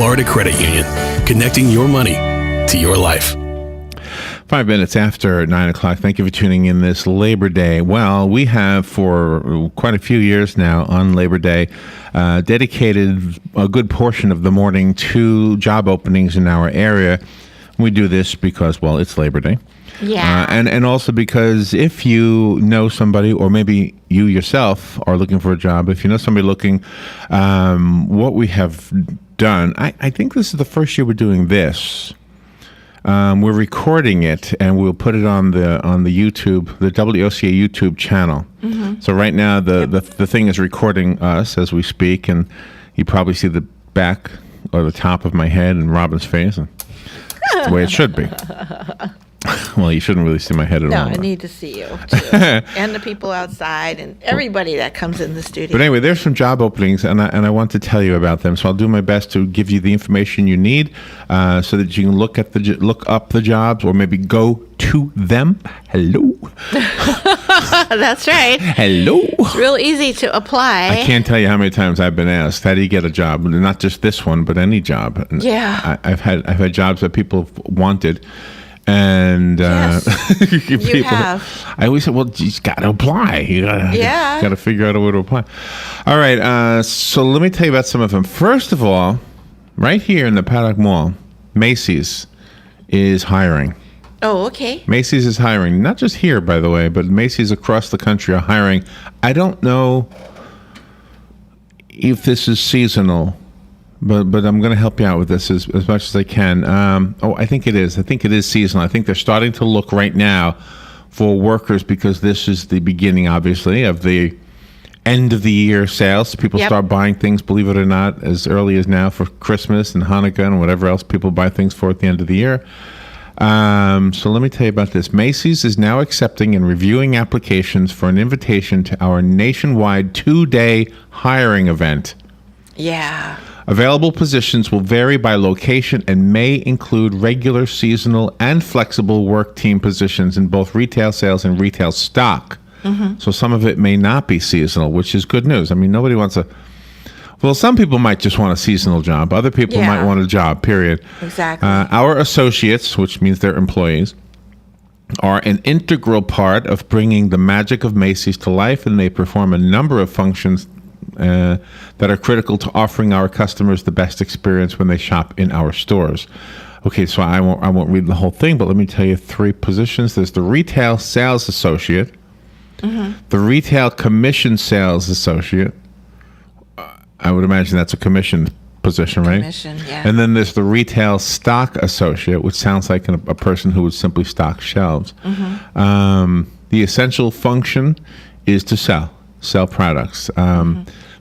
Florida Credit Union, connecting your money to your life. 5 minutes after 9 o'clock. Thank you for tuning in this Labor Day. Well, we have for quite a few years now on Labor Day dedicated a good portion of the morning to job openings in our area. We do this because, well, it's Labor Day. Yeah. And also because if you know somebody, or maybe you yourself are looking for a job, if you know somebody looking, what we have done, I think this is the first year we're doing this. We're recording it, and we'll put it on the YouTube, the WOCA YouTube channel. Mm-hmm. So right now, the thing is recording us as we speak, and you probably see the back or the top of my head and Robin's face, and that's the way it should be. Well, you shouldn't really see my head at all. No, I need to see you, too. And the people outside and everybody that comes in the studio. But anyway, there's some job openings, and I want to tell you about them. So I'll do my best to give you the information you need so that you can look up the jobs, or maybe go to them. Hello. That's right. Hello. It's real easy to apply. I can't tell you how many times I've been asked, how do you get a job? Not just this one, but any job. And yeah. I've had jobs that people have wanted. And yes, people, you have. I always say, well, you just got to apply. You got to figure out a way to apply. All right. So let me tell you about some of them. First of all, right here in the Paddock Mall, Macy's is hiring. Oh, okay. Macy's is hiring. Not just here, by the way, but Macy's across the country are hiring. I don't know if this is seasonal. But I'm going to help you out with this as much as I can. I think it is. I think it is seasonal. I think they're starting to look right now for workers because this is the beginning, obviously, of the end of the year sales. People start buying things, believe it or not, as early as now for Christmas and Hanukkah and whatever else people buy things for at the end of the year. So let me tell you about this. Macy's is now accepting and reviewing applications for an invitation to our nationwide 2-day hiring event. Yeah. Available positions will vary by location and may include regular, seasonal, and flexible work team positions in both retail sales and retail stock. Mm-hmm. So some of it may not be seasonal, which is good news. I mean, nobody wants well, some people might just want a seasonal job. Other people might want a job, period. Exactly. Our associates, which means they're employees, are an integral part of bringing the magic of Macy's to life, and they perform a number of functions that are critical to offering our customers the best experience when they shop in our stores. Okay, so I won't read the whole thing, but let me tell you 3 positions. There's the Retail Sales Associate, the Retail Commission Sales Associate. I would imagine that's a commission position, right? Commission, yeah. And then there's the Retail Stock Associate, which sounds like a person who would simply stock shelves. The essential function is to sell products.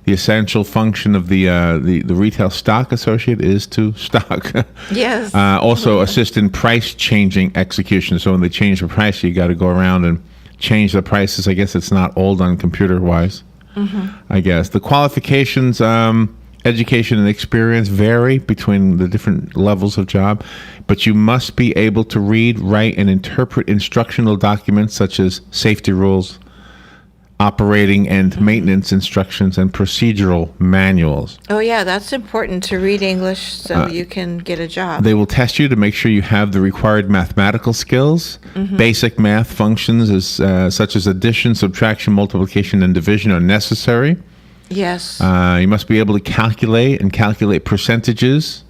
The essential function of the Retail Stock Associate is to stock. Yes. Also assist in price changing execution. So when they change the price, you got to go around and change the prices. I guess it's not all done computer wise. I guess the qualifications, education and experience vary between the different levels of job, but you must be able to read, write, and interpret instructional documents such as safety rules, operating and maintenance instructions, and procedural manuals. Oh, yeah, that's important to read English so you can get a job. They will test you to make sure you have the required mathematical skills. Basic math functions such as addition, subtraction, multiplication, and division are necessary. Yes. You must be able to calculate percentages.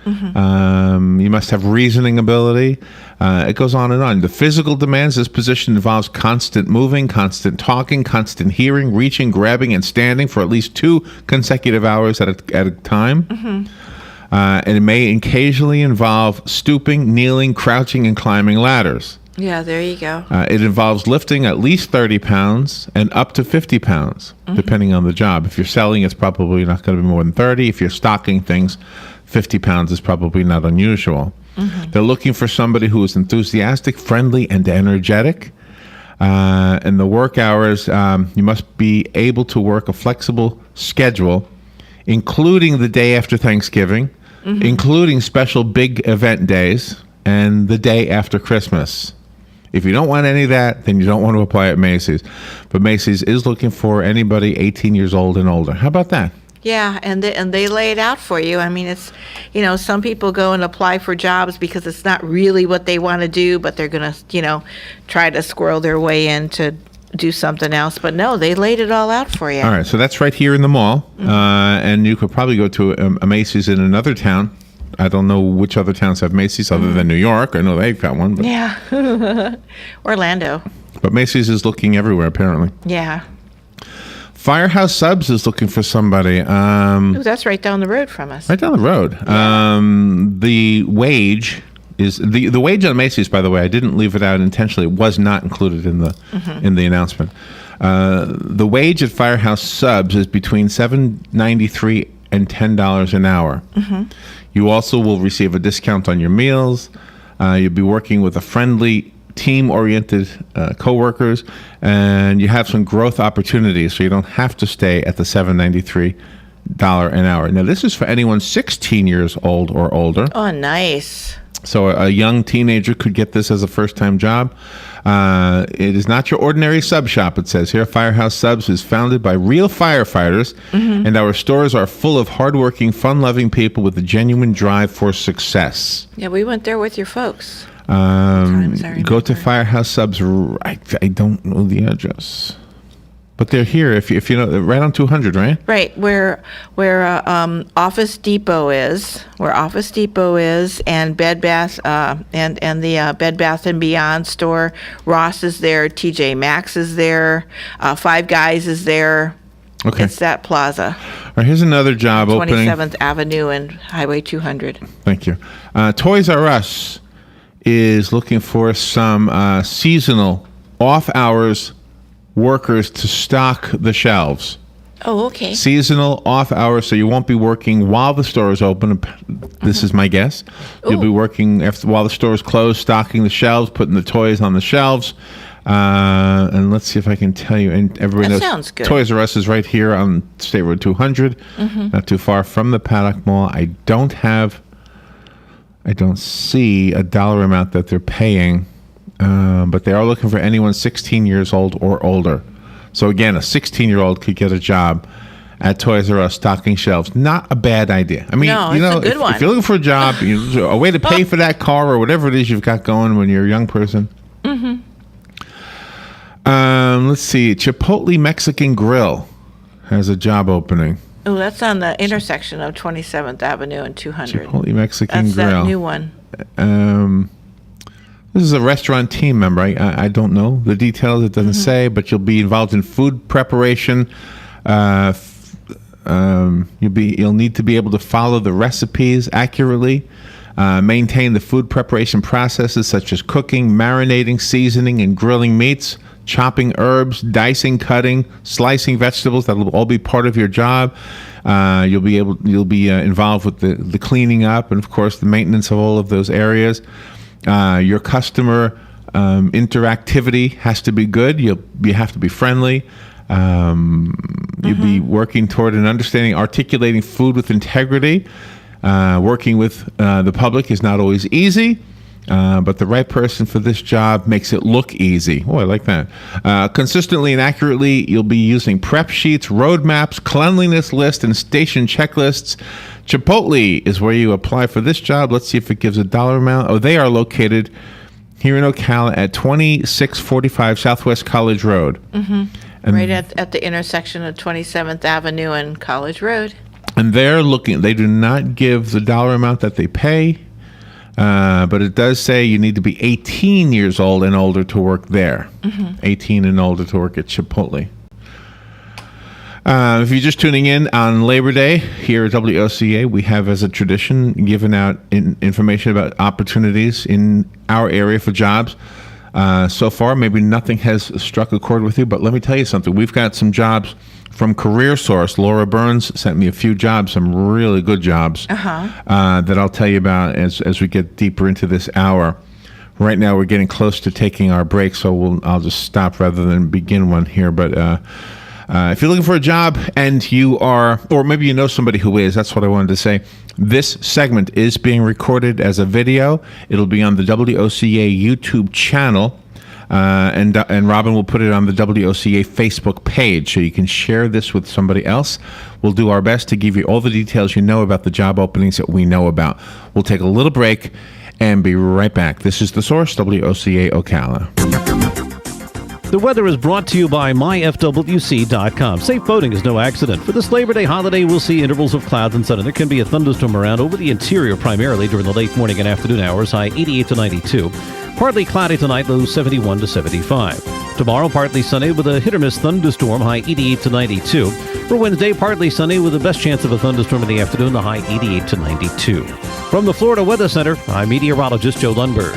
You must have reasoning ability. It goes on and on. The physical demands this position involves constant moving, constant talking, constant hearing, reaching, grabbing, and standing for at least 2 consecutive hours at a time. And it may occasionally involve stooping, kneeling, crouching, and climbing ladders. Yeah, there you go. It involves lifting at least 30 pounds and up to 50 pounds, depending on the job. If you're selling, it's probably not going to be more than 30. If you're stocking things, 50 pounds is probably not unusual. They're looking for somebody who is enthusiastic, friendly, and energetic. And the work hours, you must be able to work a flexible schedule, including the day after Thanksgiving, including special big event days, and the day after Christmas. If you don't want any of that, then you don't want to apply at Macy's. But Macy's is looking for anybody 18 years old and older. How about that? Yeah, and they lay it out for you. I mean, it's, some people go and apply for jobs because it's not really what they want to do, but they're going to, try to squirrel their way in to do something else. But no, they laid it all out for you. All right, so that's right here in the mall, and you could probably go to a Macy's in another town. I don't know which other towns have Macy's other than New York. I know they've got one. But, Yeah. Orlando. But Macy's is looking everywhere, apparently. Yeah. Firehouse Subs is looking for somebody. Ooh, that's right down the road from us. Right down the road. The wage is the wage on Macy's. By the way, I didn't leave it out intentionally. It was not included in the announcement. The wage at Firehouse Subs is between $7.93 and $10 an hour. You also will receive a discount on your meals. You'll be working with a friendly, team-oriented coworkers, and you have some growth opportunities, so you don't have to stay at the $7.93 an hour. Now, this is for anyone 16 years old or older. Oh, nice. So a young teenager could get this as a first-time job. It is not your ordinary sub shop, it says here. Firehouse Subs is founded by real firefighters, and our stores are full of hardworking, fun-loving people with a genuine drive for success. Yeah, we went there with your folks. Go to Firehouse Subs. I don't know the address, but they're here. If you know, right on 200, right? Right, where Office Depot is, and Bed Bath and the Bed Bath and Beyond store. Ross is there. TJ Maxx is there. Five Guys is there. Okay. It's that plaza. All right, here's another job opening. 27th Avenue and Highway 200. Thank you. Toys R Us is looking for some seasonal off-hours workers to stock the shelves. Oh, okay. Seasonal off hours, so you won't be working while the store is open. This is my guess. You'll be working while the store is closed, stocking the shelves, putting the toys on the shelves. And let's see if I can tell you. And everybody knows sounds good. Toys R Us is right here on State Road 200, not too far from the Paddock Mall. I don't see a dollar amount that they're paying, but they are looking for anyone 16 years old or older. So again, a 16-year-old could get a job at Toys R Us stocking shelves. Not a bad idea. I mean, No, it's a good one. if you're looking for a job, a way to pay for that car or whatever it is you've got going when you're a young person. Let's see. Chipotle Mexican Grill has a job opening. Oh, that's on the intersection of 27th Avenue and 200. Chipotle Mexican That's Grill. that new one. This is a restaurant team member. I don't know the details. It doesn't say, but you'll be involved in food preparation. You'll need to be able to follow the recipes accurately, maintain the food preparation processes such as cooking, marinating, seasoning, and grilling meats, chopping herbs, dicing, cutting, slicing vegetables. That will all be part of your job. You'll be involved with the cleaning up and, of course, the maintenance of all of those areas. Your customer interactivity has to be good. You have to be friendly. You'll be working toward an understanding, articulating food with integrity. Working with the public is not always easy, but the right person for this job makes it look easy. Oh, I like that. Consistently and accurately, you'll be using prep sheets, roadmaps, cleanliness lists, and station checklists. Chipotle is where you apply for this job. Let's see if it gives a dollar amount. Oh, they are located here in Ocala at 2645 Southwest College Road. And Right at the intersection of 27th Avenue and College Road. And they do not give the dollar amount that they pay, but it does say you need to be 18 years old and older to work there. 18 and older to work at Chipotle. If you're just tuning in on Labor Day here at WOCA, we have as a tradition given out information about opportunities in our area for jobs. So far, maybe nothing has struck a chord with you, but let me tell you something. We've got some jobs from Career Source. Laura Burns sent me a few jobs, some really good jobs that I'll tell you about as we get deeper into this hour. Right now, we're getting close to taking our break, so I'll just stop rather than begin one here. But if you're looking for a job and you are, or maybe you know somebody who is, that's what I wanted to say. This segment is being recorded as a video. It'll be on the WOCA YouTube channel. And Robin will put it on the WOCA Facebook page so you can share this with somebody else. We'll do our best to give you all the details you know about the job openings that we know about. We'll take a little break and be right back. This is The Source, WOCA Ocala. The weather is brought to you by myfwc.com. Safe boating is no accident. For this Labor Day holiday, we'll see intervals of clouds and sun, and there can be a thunderstorm around over the interior primarily during the late morning and afternoon hours, high 88 to 92. Partly cloudy tonight, low 71 to 75. Tomorrow, partly sunny with a hit-or-miss thunderstorm, high 88 to 92. For Wednesday, partly sunny with the best chance of a thunderstorm in the afternoon, the high 88 to 92. From the Florida Weather Center, I'm meteorologist Joe Lundberg.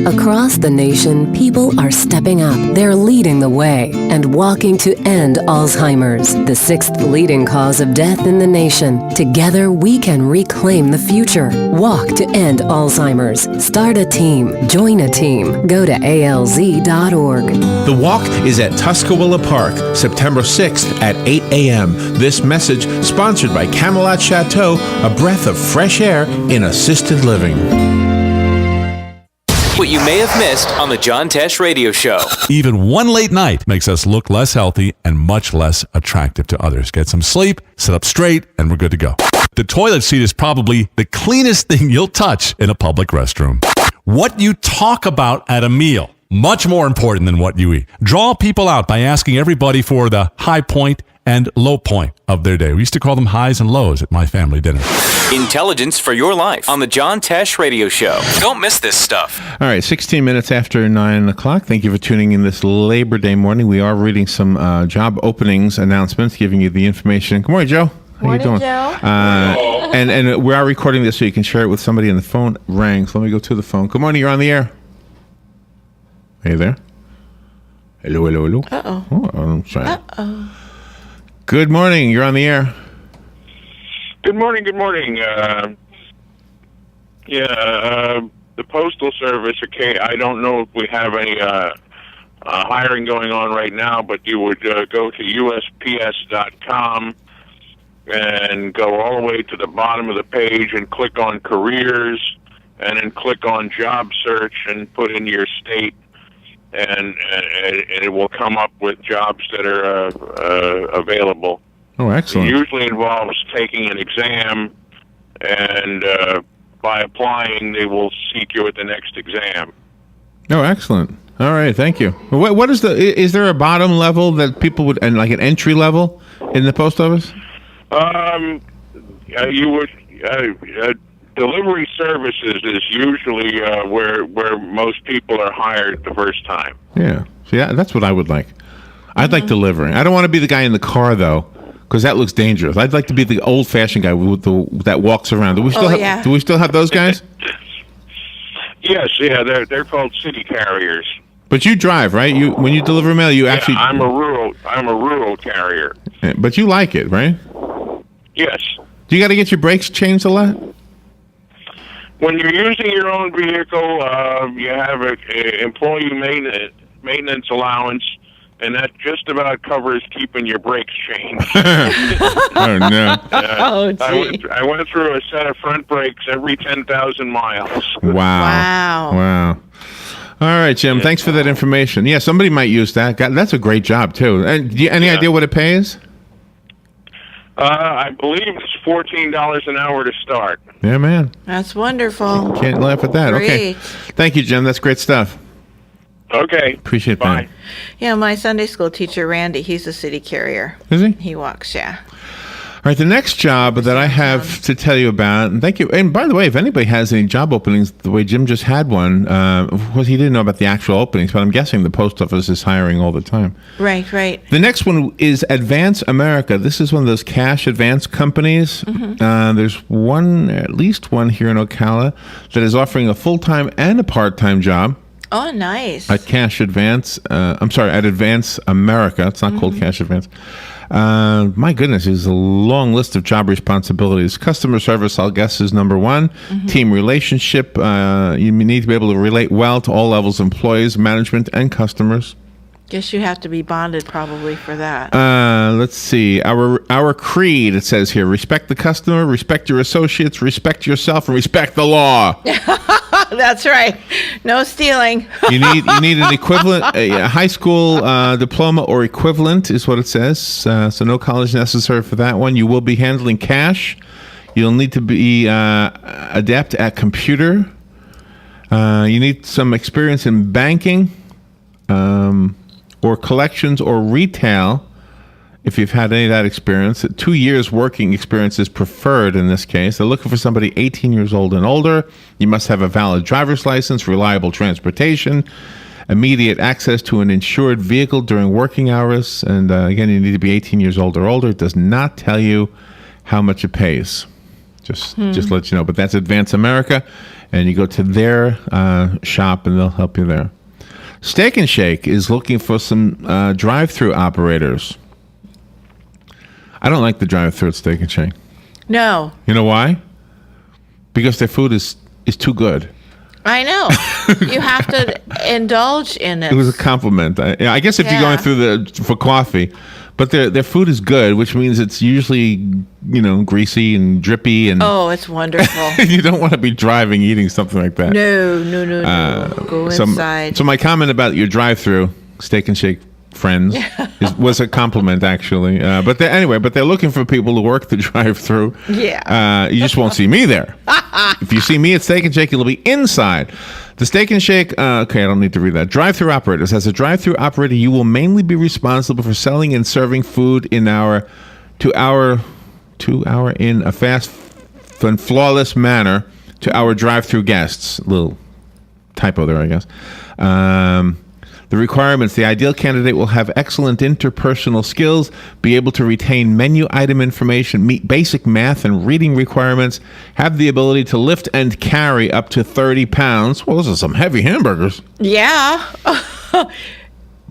Across the nation, people are stepping up. They're leading the way and walking to end Alzheimer's, the 6th leading cause of death in the nation. Together, we can reclaim the future. Walk to end Alzheimer's. Start a team. Join a team. Go to alz.org. The walk is at Tuscaloosa Park, September 6th at 8 a.m. This message sponsored by Camelot Chateau, a breath of fresh air in assisted living. What you may have missed on the John Tesh Radio Show. Even one late night makes us look less healthy and much less attractive to others. Get some sleep, sit up straight, and we're good to go. The toilet seat is probably the cleanest thing you'll touch in a public restroom. What you talk about at a meal, much more important than what you eat. Draw people out by asking everybody for the high point and low point of their day. We used to call them highs and lows at my family dinner. Intelligence for your life on the John Tesh Radio Show. Don't miss this stuff. All right, 16 minutes after 9 o'clock. Thank you for tuning in this Labor Day morning. We are reading some job openings announcements, giving you the information. Good morning, Joe. How you doing? Joe. And we are recording this so you can share it with somebody, and the phone rang. So let me go to the phone. Good morning, you're on the air. Are you there? Hello, hello, hello. Uh-oh. Oh, I'm sorry. Uh-oh. Good morning. You're on the air. Good morning. Good morning. The Postal Service. Okay, I don't know if we have any hiring going on right now, but you would go to USPS.com and go all the way to the bottom of the page and click on careers, and then click on job search and put in your state. And it will come up with jobs that are available. Oh, excellent. It usually involves taking an exam, and by applying, they will seek you at the next exam. Oh, excellent. All right, thank you. What is is there a bottom level that people would, and like an entry level in the post office? You would. Delivery services is usually where most people are hired the first time. Yeah. See, that's what I would like. I'd like delivering. I don't want to be the guy in the car, though, because that looks dangerous. I'd like to be the old-fashioned guy with that walks around. Do we still have those guys? Yes, yeah, they're called city carriers. But you drive, right? When you deliver mail, you actually. I'm a rural carrier. But you like it, right? Yes. Do you got to get your brakes changed a lot? When you're using your own vehicle, you have an employee maintenance allowance, and that just about covers keeping your brakes changed. Oh, no. I went through a set of front brakes every 10,000 miles. Wow. All right, Jim. Yeah. Thanks for that information. Yeah, somebody might use that. That's a great job, too. And any idea what it pays? I believe it's $14 an hour to start. Yeah, man. That's wonderful. Can't laugh at that. Great. Okay. Thank you, Jim. That's great stuff. Okay. Appreciate Bye. that. Yeah, my Sunday school teacher, Randy, he's a city carrier. Is he? He walks, yeah. All right, the next job that I have to tell you about, and thank you. And by the way, if anybody has any job openings, the way Jim just had one, of course, he didn't know about the actual openings, but I'm guessing the post office is hiring all the time. Right. The next one is Advance America. This is one of those cash advance companies. Mm-hmm. There's at least one here in Ocala, that is offering a full-time and a part-time job. Oh, nice. At Cash Advance. At Advance America. It's not called Cash Advance. My goodness, there's a long list of job responsibilities. Customer service, I'll guess, is number one. Mm-hmm. Team relationship. You need to be able to relate well to all levels of employees, management, and customers. Guess you have to be bonded probably for that. Let's see. Our creed, it says here, respect the customer, respect your associates, respect yourself, and respect the law. That's right. No stealing. You need an equivalent, a high school diploma or equivalent is what it says. So no college necessary for that one. You will be handling cash. You'll need to be adept at computer. You need some experience in banking or collections or retail. If you've had any of that experience, 2 years working experience is preferred in this case. They're looking for somebody 18 years old and older. You must have a valid driver's license, reliable transportation, immediate access to an insured vehicle during working hours. And again, you need to be 18 years old or older. It does not tell you how much it pays. Just let you know. But that's Advance America. And you go to their shop and they'll help you there. Steak and Shake is looking for some drive-through operators. I don't like the drive-through at Steak and Shake. No. You know why? Because their food is too good. I know. You have to indulge in it. It was a compliment. I guess if you're going through for coffee, but their food is good, which means it's usually greasy and drippy and. Oh, it's wonderful. You don't want to be driving eating something like that. No. Go inside. So my comment about your drive-through Steak and Shake friends was a compliment actually. But they're looking for people to work the drive-through. Yeah. You just won't see me there. If you see me at Steak and Shake, you'll be inside. The Steak and Shake, okay, I don't need to read that. Drive-through operators. As a drive-through operator, you will mainly be responsible for selling and serving food in a fast and flawless manner to our drive-through guests. Little typo there, I guess. The requirements: the ideal candidate will have excellent interpersonal skills, be able to retain menu item information, meet basic math and reading requirements, have the ability to lift and carry up to 30 pounds. Well, those are some heavy hamburgers. Yeah.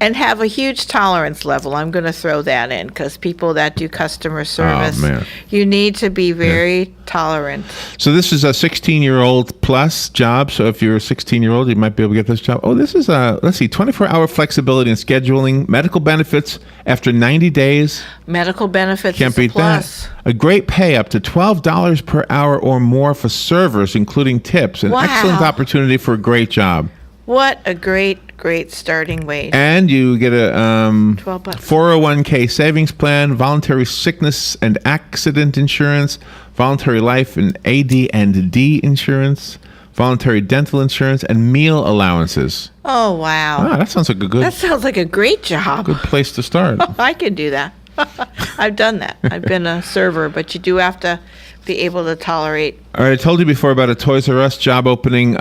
And have a huge tolerance level. I'm going to throw that in because people that do customer service, you need to be very tolerant. So this is a 16-year-old plus job. So if you're a 16-year-old, you might be able to get this job. Oh, this is let's see, 24-hour flexibility in scheduling, medical benefits after 90 days. Medical benefits Can't is a beat plus. that. A great pay up to $12 per hour or more for servers, including tips. An excellent opportunity for a great job. What a great starting wage. And you get a $12. 401k savings plan, voluntary sickness and accident insurance, voluntary life and AD&D insurance, voluntary dental insurance, and meal allowances. Oh, wow. That sounds like That sounds like a great job. good place to start. I can do that. I've done that. I've been a server, but you do have to be able to tolerate. All right, I told you before about a Toys R Us job opening,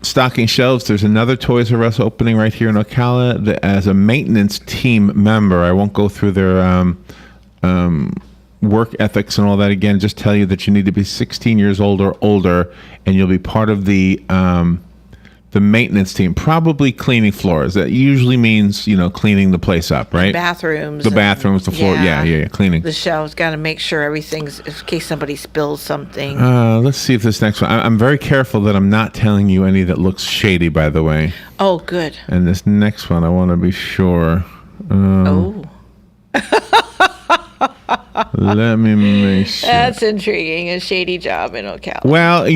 stocking shelves. There's another Toys R Us opening right here in Ocala as a maintenance team member. I won't go through their work ethics and all that again. Just tell you that you need to be 16 years old or older, and you'll be part of the maintenance team, probably cleaning floors. That usually means, cleaning the place up, right? Bathrooms. The bathrooms, the floor. Yeah, cleaning. The shelves, got to make sure everything's, in case somebody spills something. Let's see if this next one. I'm very careful that I'm not telling you any that looks shady, by the way. Oh, good. And this next one, I want to be sure. Let me make sure. That's intriguing. A shady job in Ocala. Well, a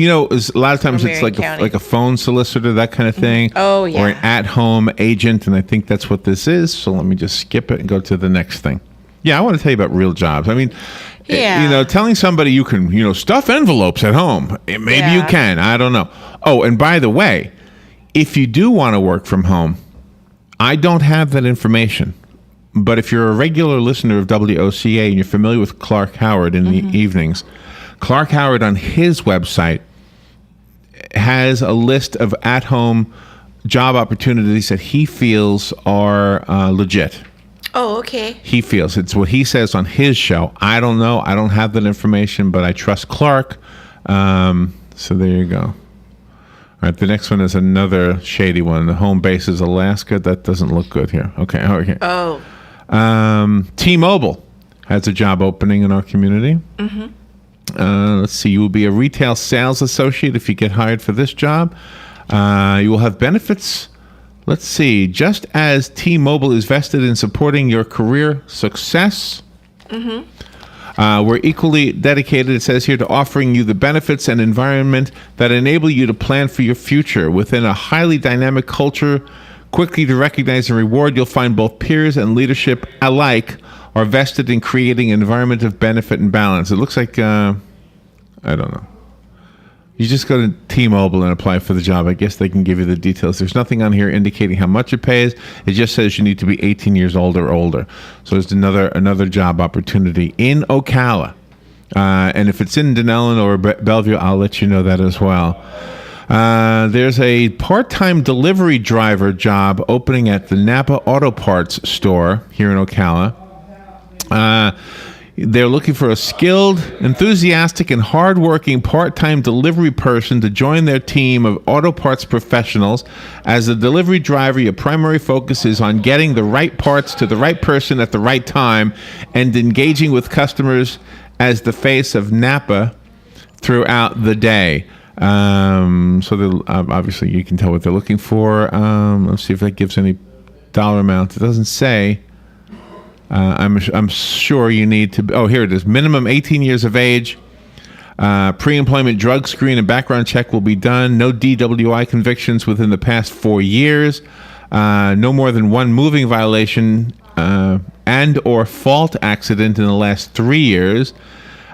lot of times it's Marion like a phone solicitor, that kind of thing. Oh, yeah. Or an at-home agent, and I think that's what this is. So let me just skip it and go to the next thing. Yeah, I want to tell you about real jobs. I mean, telling somebody you can, stuff envelopes at home. Maybe you can. I don't know. Oh, and by the way, if you do want to work from home, I don't have that information. But if you're a regular listener of WOCA and you're familiar with Clark Howard in the evenings, Clark Howard on his website has a list of at-home job opportunities that he feels are legit. Oh, okay. He feels. It's what he says on his show. I don't know. I don't have that information, but I trust Clark. So there you go. All right, the next one is another shady one. The home base is Alaska. That doesn't look good here. Okay. Oh. T-Mobile has a job opening in our community. Let's see. You will be a retail sales associate if you get hired for this job. You will have benefits Let's see. Just as T-Mobile is vested in supporting your career success, we're equally dedicated, it says here, to offering you the benefits and environment that enable you to plan for your future. Within a highly dynamic culture, quickly to recognize and reward, you'll find both peers and leadership alike are vested in creating an environment of benefit and balance. It looks like, I don't know. You just go to T-Mobile and apply for the job. I guess they can give you the details. There's nothing on here indicating how much it pays. It just says you need to be 18 years old or older. So there's another job opportunity in Ocala. And if it's in Dunellen or Bellevue, I'll let you know that as well. There's a part-time delivery driver job opening at the Napa Auto Parts store here in Ocala. They're looking for a skilled, enthusiastic, and hardworking part-time delivery person to join their team of auto parts professionals. As a delivery driver, your primary focus is on getting the right parts to the right person at the right time and engaging with customers as the face of Napa throughout the day. So obviously you can tell what they're looking for. Let's see if that gives any dollar amount. It doesn't say. I'm sure you need to. Oh, here it is. Minimum 18 years of age. Pre-employment drug screen and background check will be done. No DWI convictions within the past 4 years. No more than one moving violation and or fault accident in the last 3 years.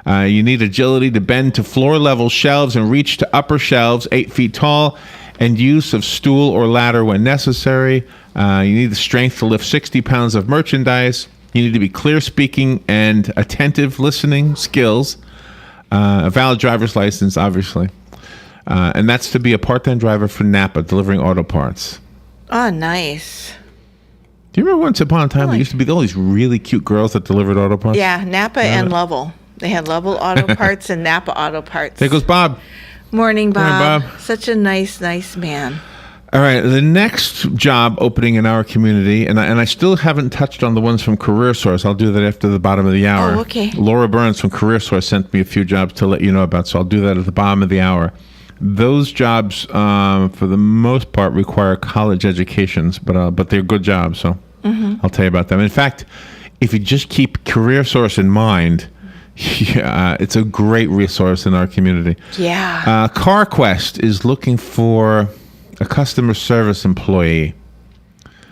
You need agility to bend to floor-level shelves and reach to upper shelves 8 feet tall, and use of stool or ladder when necessary. You need the strength to lift 60 pounds of merchandise. You need to be clear speaking and attentive listening skills. A valid driver's license, obviously. And that's to be a part-time driver for Napa, delivering auto parts. Oh, nice. Do you remember once upon a time there used to be all these really cute girls that delivered auto parts? Yeah, Napa and Lovell. They had Lovell Auto Parts and Napa Auto Parts. There goes Bob. Morning, Bob. Morning, Bob. Such a nice man. All right, the next job opening in our community, and I still haven't touched on the ones from Career Source. I'll do that after the bottom of the hour. Oh, okay. Laura Burns from Career Source sent me a few jobs to let you know about, so I'll do that at the bottom of the hour. Those jobs, for the most part, require college educations, but they're good jobs, so I'll tell you about them. In fact, if you just keep Career Source in mind, it's a great resource in our community. Yeah. CarQuest is looking for a customer service employee.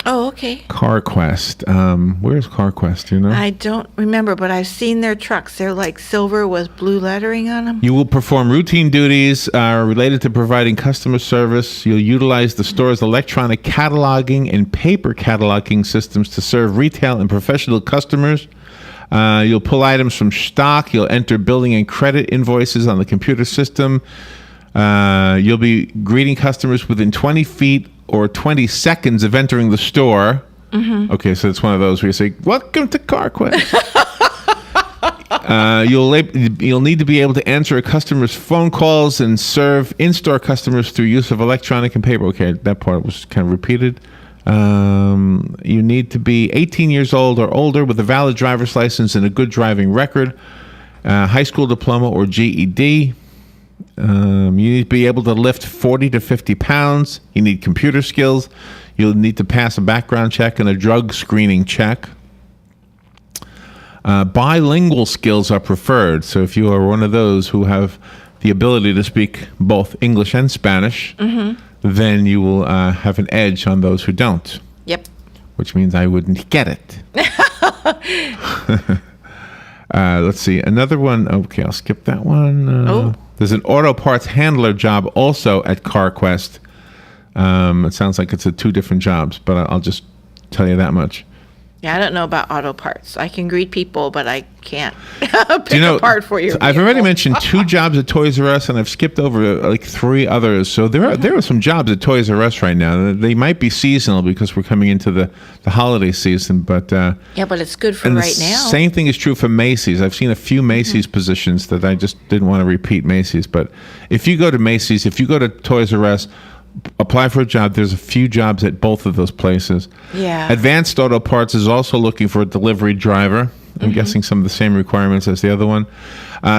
Oh, okay. CarQuest. Where's CarQuest? Do you know? I don't remember, but I've seen their trucks. They're like silver with blue lettering on them. You will perform routine duties related to providing customer service. You'll utilize the store's electronic cataloging and paper cataloging systems to serve retail and professional customers. You'll pull items from stock. You'll enter billing and credit invoices on the computer system. You'll be greeting customers within 20 feet or 20 seconds of entering the store. Mm-hmm. Okay, so it's one of those where you say, "Welcome to CarQuest." You'll need to be able to answer a customer's phone calls and serve in-store customers through use of electronic and paper. Okay, that part was kind of repeated. You need to be 18 years old or older with a valid driver's license and a good driving record, high school diploma or GED. You need to be able to lift 40 to 50 pounds. You need computer skills. You'll need to pass a background check and a drug screening check. Bilingual skills are preferred. So if you are one of those who have the ability to speak both English and Spanish, then you will have an edge on those who don't. Yep. Which means I wouldn't get it. Let's see. Another one. Okay, I'll skip that one. There's an auto parts handler job also at CarQuest. It sounds like it's 2 different jobs, but I'll just tell you that much. Yeah, I don't know about auto parts. I can greet people, but I can't pick a part for you. I've already mentioned 2 jobs at Toys R Us, and I've skipped over like 3 others. So there are some jobs at Toys R Us right now. They might be seasonal because we're coming into the holiday season, but yeah, but it's good for right now. Same thing is true for Macy's. I've seen a few Macy's positions that I just didn't want to repeat Macy's. But if you go to Macy's, if you go to Toys R Us, apply for a job. There's a few jobs at both of those places. Yeah. Advanced Auto Parts is also looking for a delivery driver. I'm guessing some of the same requirements as the other one.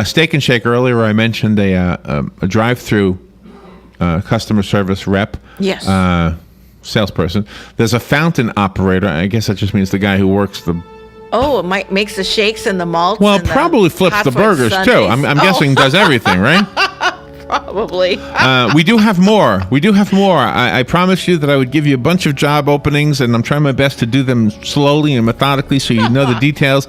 Steak and Shake, earlier I mentioned a drive-through customer service rep. Yes. salesperson. There's a fountain operator. I guess that just means the guy who works the... Oh, it makes the shakes and the malts. Well, and probably flips the hot burgers, fudge too. sundaes. I'm guessing does everything, right? Probably. We do have more. I promised you that I would give you a bunch of job openings, and I'm trying my best to do them slowly and methodically so you know the details.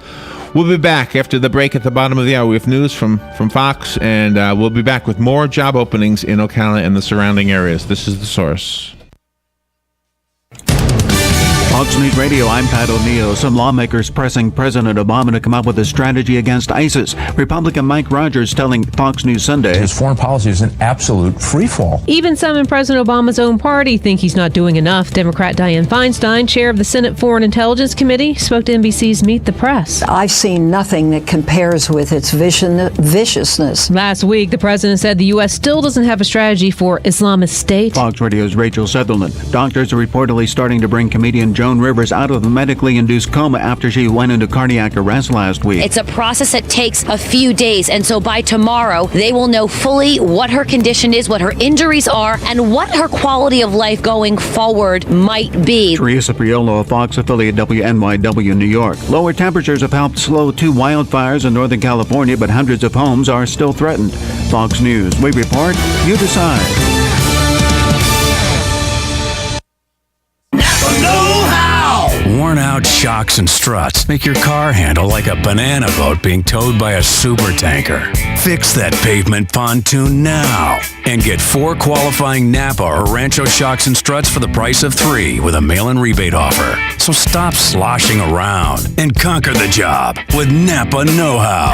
We'll be back after the break at the bottom of the hour. We have news from Fox, and we'll be back with more job openings in Ocala and the surrounding areas. This is The Source. Fox News Radio, I'm Pat O'Neill. Some lawmakers pressing President Obama to come up with a strategy against ISIS. Republican Mike Rogers telling Fox News Sunday his foreign policy is an absolute freefall. Even some in President Obama's own party think he's not doing enough. Democrat Dianne Feinstein, chair of the Senate Foreign Intelligence Committee, spoke to NBC's Meet the Press. I've seen nothing that compares with its viciousness. Last week, the president said the U.S. still doesn't have a strategy for Islamist State. Fox Radio's Rachel Sutherland. Doctors are reportedly starting to bring comedian Joan Rivers out of the medically induced coma after she went into cardiac arrest last week. It's a process that takes a few days, and so by tomorrow, they will know fully what her condition is, what her injuries are, and what her quality of life going forward might be. Teresa Priolo of Fox affiliate WNYW New York. Lower temperatures have helped slow 2 wildfires in Northern California, but hundreds of homes are still threatened. Fox News. We report, you decide. Worn out shocks and struts make your car handle like a banana boat being towed by a super tanker. Fix that pavement pontoon now and get 4 qualifying Napa or Rancho shocks and struts for the price of 3 with a mail-in rebate offer. So stop sloshing around and conquer the job with Napa Know-How.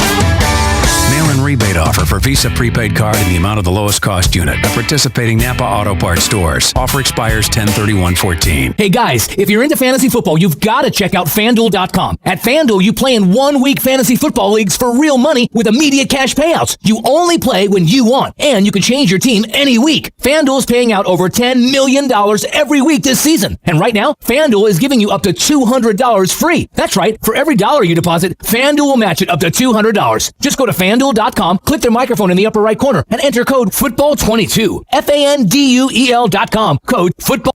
Mail-in rebate offer for Visa prepaid card in the amount of the lowest cost unit at participating Napa Auto Parts stores. Offer expires 10/31/14. Hey guys, if you're into fantasy football, you've got to check out FanDuel.com. At FanDuel, you play in 1-week fantasy football leagues for real money with immediate cash payouts. You only play when you want, and you can change your team any week. FanDuel's paying out over $10 million every week this season. And right now, FanDuel is giving you up to $200 free. That's right. For every dollar you deposit, FanDuel will match it up to $200. Just go to FanDuel.com, click their microphone in the upper right corner, and enter code FOOTBALL22. FANDUEL.com. Code FOOTBALL.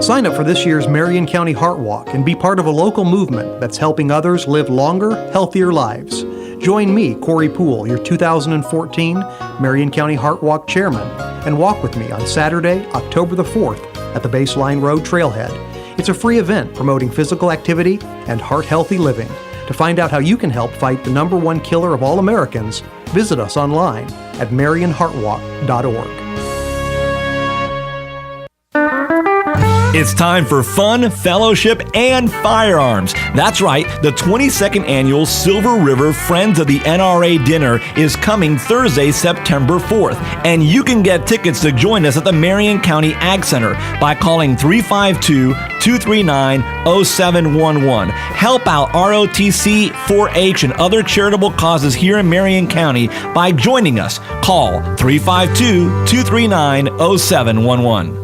Sign up for this year's Marion County Heart Walk and be part of a local movement that's helping others live longer, healthier lives. Join me, Corey Poole, your 2014 Marion County Heart Walk chairman, and walk with me on Saturday, October the 4th at the Baseline Road Trailhead. It's a free event promoting physical activity and heart-healthy living. To find out how you can help fight the #1 killer of all Americans, visit us online at marionheartwalk.org. It's time for fun, fellowship, and firearms. That's right, the 22nd annual Silver River Friends of the NRA Dinner is coming Thursday, September 4th, and you can get tickets to join us at the Marion County Ag Center by calling 352-239-0711. Help out ROTC, 4-H, and other charitable causes here in Marion County by joining us. Call 352-239-0711.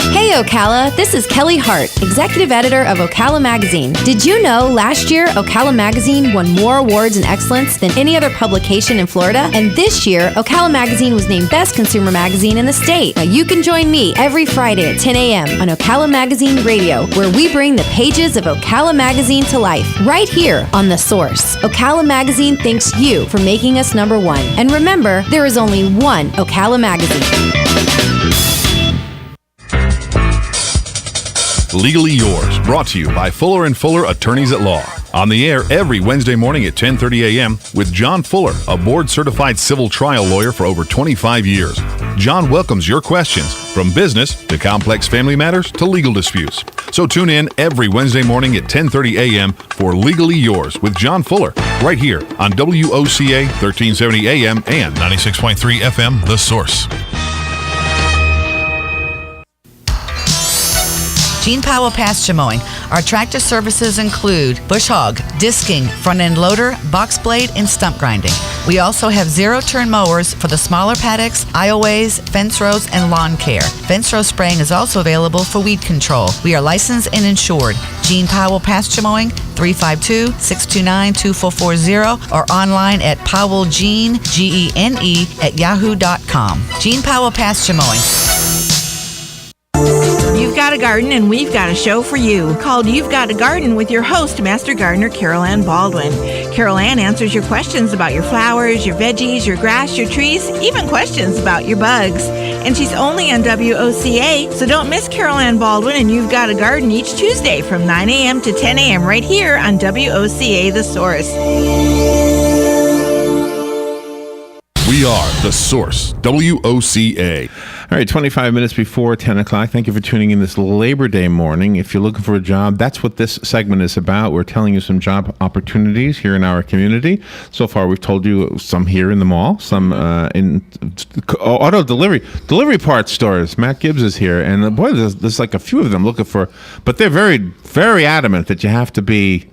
Hey Ocala, this is Kelly Hart, Executive Editor of Ocala Magazine. Did you know last year Ocala Magazine won more awards in excellence than any other publication in Florida? And this year, Ocala Magazine was named Best Consumer Magazine in the state. Now you can join me every Friday at 10 a.m. on Ocala Magazine Radio, where we bring the pages of Ocala Magazine to life, right here on The Source. Ocala Magazine thanks you for making us #1. And remember, there is only one Ocala Magazine. Legally Yours, brought to you by Fuller & Fuller Attorneys at Law. On the air every Wednesday morning at 10:30 a.m. with John Fuller, a board-certified civil trial lawyer for over 25 years. John welcomes your questions, from business to complex family matters to legal disputes. So tune in every Wednesday morning at 10:30 a.m. for Legally Yours with John Fuller, right here on WOCA 1370 AM and 96.3 FM, The Source. Gene Powell Pasture Mowing. Our tractor services include bush hog, disking, front end loader, box blade, and stump grinding. We also have zero-turn mowers for the smaller paddocks, aisleways, fence rows, and lawn care. Fence row spraying is also available for weed control. We are licensed and insured. Gene Powell Pasture Mowing, 352-629-2440, or online at powellgene, Gene, @yahoo.com. Gene Powell Pasture Mowing. You've got a garden and we've got a show for you called You've Got a Garden with your host, Master Gardener Carol Ann Baldwin. Carol Ann answers your questions about your flowers, your veggies, your grass, your trees, even questions about your bugs. And she's only on WOCA, so don't miss Carol Ann Baldwin and You've Got a Garden each Tuesday from 9 a.m. to 10 a.m. right here on WOCA The Source. We are The Source, WOCA. All right, 25 minutes before 10 o'clock. Thank you for tuning in this Labor Day morning. If you're looking for a job, that's what this segment is about. We're telling you some job opportunities here in our community. So far, we've told you some here in the mall, some in auto delivery parts stores. Matt Gibbs is here. And boy, there's like a few of them looking for, but they're very, very adamant that you have to be,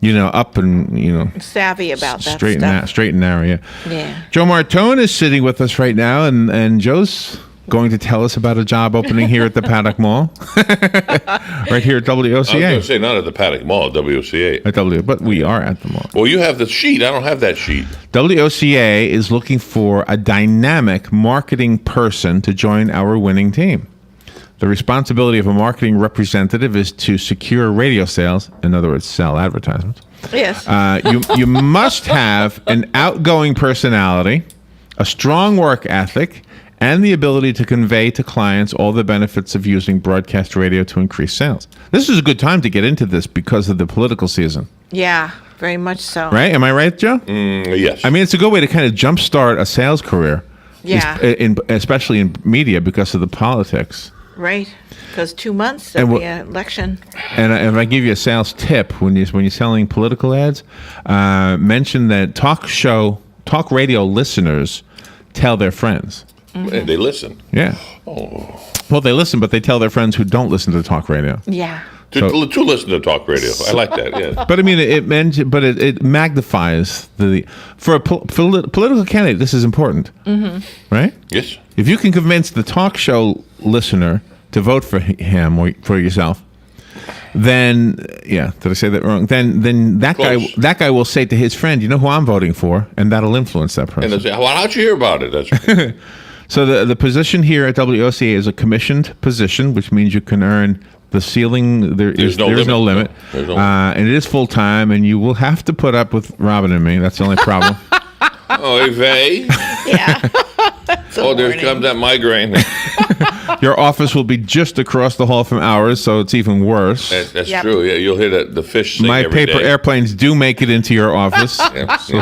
up and, savvy about that straight stuff. straight and narrow. Yeah. Joe Martone is sitting with us right now, and Joe's going to tell us about a job opening here at the Paddock Mall, right here at WOCA. I was going to say not at the Paddock Mall, WOCA. But we are at the mall. Well, you have the sheet. I don't have that sheet. WOCA is looking for a dynamic marketing person to join our winning team. The responsibility of a marketing representative is to secure radio sales, in other words, sell advertisements. Yes. You must have an outgoing personality, a strong work ethic, and the ability to convey to clients all the benefits of using broadcast radio to increase sales. This is a good time to get into this because of the political season. Yeah, very much so. Right? Am I right, Joe? Yes. I mean, it's a good way to kind of jumpstart a sales career. Yeah. Especially in media because of the politics. Right, because 2 months of the election. And if I give you a sales tip when you're selling political ads, mention that talk radio listeners tell their friends. Mm-hmm. They listen. Yeah. Oh. Well, they listen, but they tell their friends who don't listen to talk radio. Yeah. To listen to talk radio. I like that, yeah. But I mean, it magnifies for a political candidate, this is important. Mm-hmm. Right? Yes. If you can convince the talk show listener to vote for him or for yourself, then, did I say that wrong? Then that guy will say to his friend, you know who I'm voting for? And that'll influence that person. And they'll say, well, how'd you hear about it? That's right. So the position here at WOCA is a commissioned position, which means you can earn the ceiling. There's no limit. And it is full time, and you will have to put up with Robin and me. That's the only problem. Oh, Vey. Yeah. There comes that migraine. Your office will be just across the hall from ours, so it's even worse. That's true. Yeah, you'll hear the fish sing My every paper day. airplanes do make it into your office.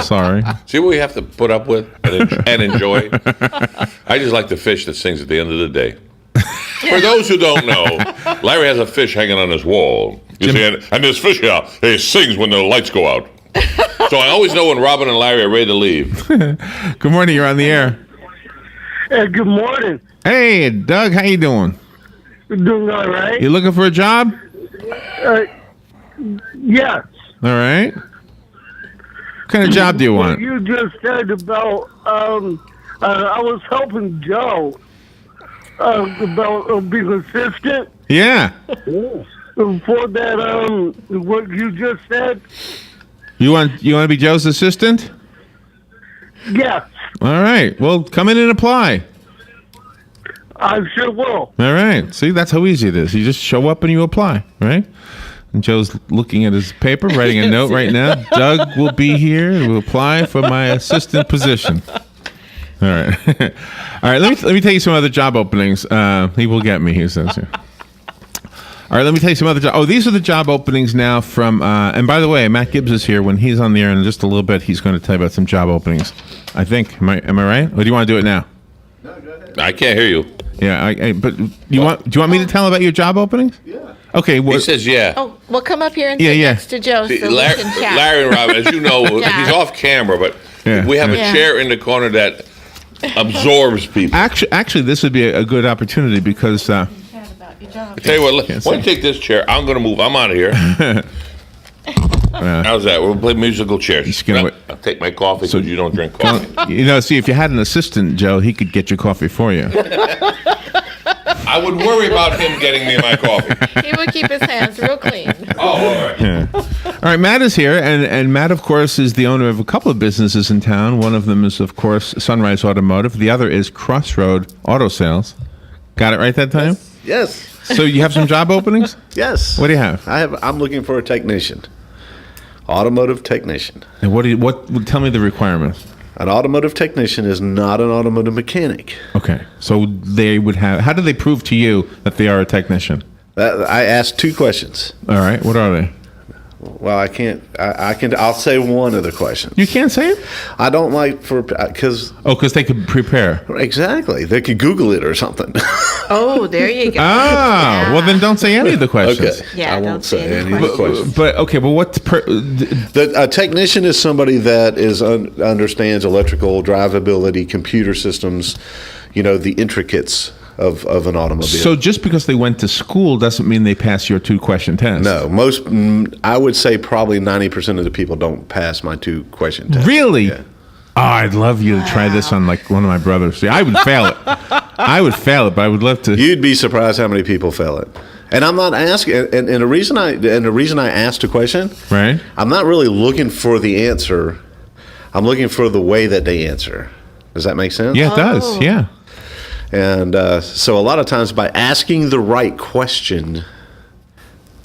Sorry. See what we have to put up with and enjoy? I just like the fish that sings at the end of the day. For those who don't know, Larry has a fish hanging on his wall. You see, and this fish here, it sings when the lights go out. So I always know when Robin and Larry are ready to leave. Good morning. You're on the air. Good morning. Hey, Doug. How you doing? Doing all right. You looking for a job? Yes. All right. What kind of job do you want? You just said about, I was helping Joe about being assistant. Yeah. For that, what you just said. You want to be Joe's assistant? Yes. All right. Well, come in and apply. I sure will. All right. See, that's how easy it is. You just show up and you apply, right? And Joe's looking at his paper, writing a note right now. Doug will be here to apply for my assistant position. All right. All right. Let me tell you some other job openings. He will get me, he says here. All right, let me tell you some other jobs. Oh, these are the job openings now from, and by the way, Matt Gibbs is here. When he's on the air in just a little bit, he's going to tell you about some job openings, I think. Am I right? Or do you want to do it now? No, go ahead. I can't hear you. Yeah, but do you want me to tell about your job openings? Yeah. Okay. He says yeah. Oh, well, come up here and sit next to Joe See, so we can chat. Larry and Robin, as you know, he's off camera, but we have a chair in the corner that absorbs people. Actually, this would be a good opportunity because... I tell you what, why don't you take this chair? I'm going to move. I'm out of here. How's that? We'll play musical chairs. I'll take my coffee because you don't drink coffee. See, if you had an assistant, Joe, he could get your coffee for you. I would worry about him getting me my coffee. He would keep his hands real clean. Oh, all right. Yeah. All right, Matt is here, and Matt, of course, is the owner of a couple of businesses in town. One of them is, of course, Sunrise Automotive. The other is Crossroad Auto Sales. Got it right that time? Yes. So you have some job openings? Yes. What do you have? I'm looking for a technician, automotive technician. And tell me the requirements. An automotive technician is not an automotive mechanic. Okay. So they would have. How do they prove to you that they are a technician? I asked 2 questions. All right. What are they? Well, I can't. I'll say one of the questions. You can't say it? I don't like because. Oh, because they could prepare. Exactly. They could Google it or something. Oh, there you go. Well then don't say any of the questions. Okay. Yeah, I won't say any of the questions. But okay, but what's a technician is somebody that understands electrical, drivability, computer systems, the intricacies of an automobile. So just because they went to school doesn't mean they pass your 2-question test. No, I would say probably 90% of the people don't pass my 2-question test. Really? Yeah. Oh, I'd love you to try this on like one of my brothers. See, I would fail it. I would fail it, but I would love to. You'd be surprised how many people fail it. And I'm not asking. And the reason I asked a question, right? I'm not really looking for the answer. I'm looking for the way that they answer. Does that make sense? Yeah, it does. Yeah. And so a lot of times by asking the right question,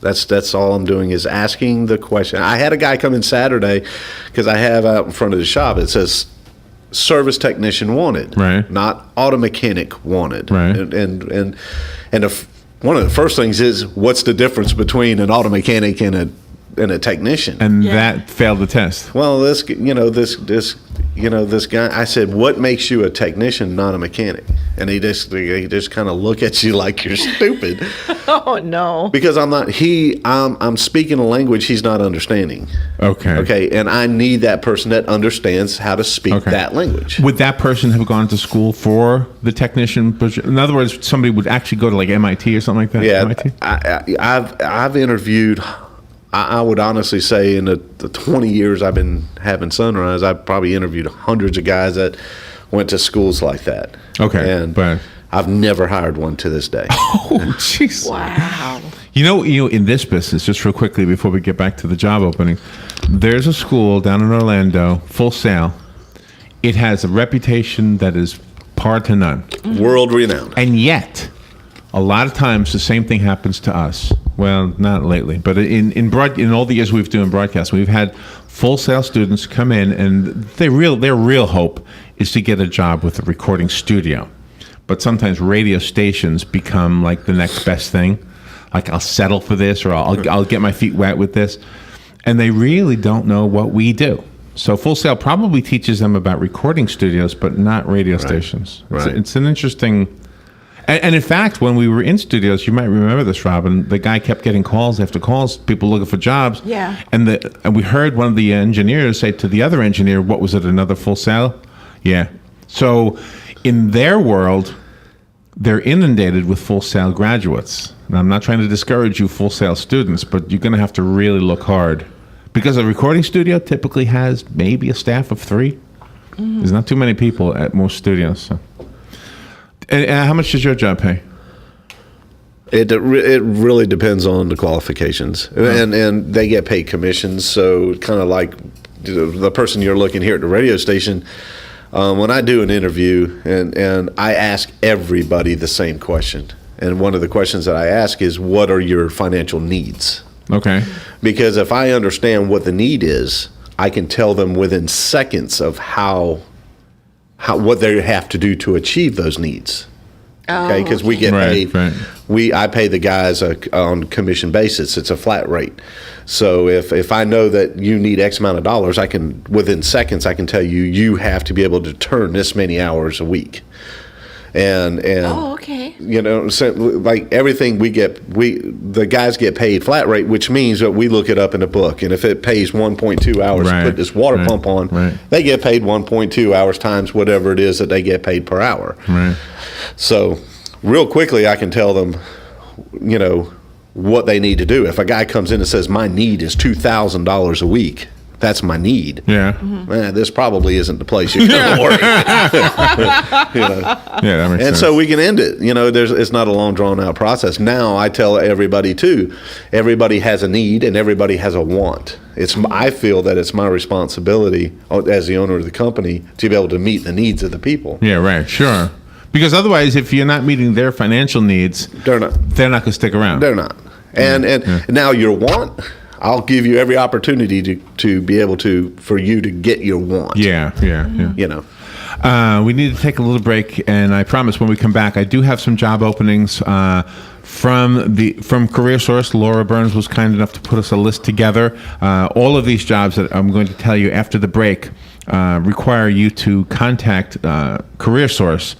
that's all I'm doing is asking the question. I had a guy come in Saturday because I have out in front of the shop, it says service technician wanted, right? Not auto mechanic wanted, right? And one of the first things is what's the difference between an auto mechanic and a technician? And that failed the test. Well, this guy, I said, what makes you a technician, not a mechanic? And he just kind of look at you like you're stupid. Oh no! Because I'm speaking a language he's not understanding. Okay. And I need that person that understands how to speak that language. Would that person have gone to school for the technician? In other words, somebody would actually go to like MIT or something like that. Yeah, MIT? I've interviewed. I would honestly say in the 20 years I've been having Sunrise, I've probably interviewed hundreds of guys that went to schools like that. Okay. And I've never hired one to this day. Oh, jeez. Wow. You know, in this business, just real quickly before we get back to the job opening, there's a school down in Orlando, Full Sail. It has a reputation that is par to none. World renowned. And yet, a lot of times the same thing happens to us. Well, not lately, but in all the years we've doing broadcast, we've had Full Sail students come in, and their real hope is to get a job with a recording studio. But sometimes radio stations become like the next best thing. Like I'll settle for this, or I'll get my feet wet with this, and they really don't know what we do. So Full Sail probably teaches them about recording studios, but not radio stations. It's an interesting. And in fact, when we were in studios, you might remember this, Robin, the guy kept getting calls after calls, people looking for jobs. Yeah. And we heard one of the engineers say to the other engineer, what was it, another Full Sail? Yeah. So in their world, they're inundated with Full Sail graduates. And I'm not trying to discourage you Full Sail students, but you're going to have to really look hard. Because a recording studio typically has maybe a staff of 3. Mm-hmm. There's not too many people at most studios, so. And how much does your job pay? It really depends on the qualifications, and they get paid commissions. So kind of like the person you're looking here at the radio station. When I do an interview, and I ask everybody the same question, and one of the questions that I ask is, "What are your financial needs?" Okay. Because if I understand what the need is, I can tell them within seconds of what they have to do to achieve those needs. Okay, because we get paid. Right. I pay the guys on commission basis. It's a flat rate. So if I know that you need X amount of dollars, within seconds I can tell you have to be able to turn this many hours a week. And so like everything the guys get paid flat rate, which means that we look it up in the book, and if it pays 1.2 hours to put this water pump on, they get paid 1.2 hours times whatever it is that they get paid per hour. Right. So real quickly I can tell them, what they need to do. If a guy comes in and says my need is $2,000 a week, that's my need. Yeah. Mm-hmm. This probably isn't the place you're going to work. Yeah, that makes sense. So we can end it. It's not a long, drawn-out process. Now I tell everybody too. Everybody has a need and everybody has a want. I feel that it's my responsibility as the owner of the company to be able to meet the needs of the people. Yeah, right. Sure. Because otherwise, if you're not meeting their financial needs, they're not going to stick around. They're not. And now your want, I'll give you every opportunity to be able for you to get your want. Yeah. You know. We need to take a little break, and I promise when we come back, I do have some job openings from Career Source. Laura Burns was kind enough to put us a list together. All of these jobs that I'm going to tell you after the break require you to contact Career Source,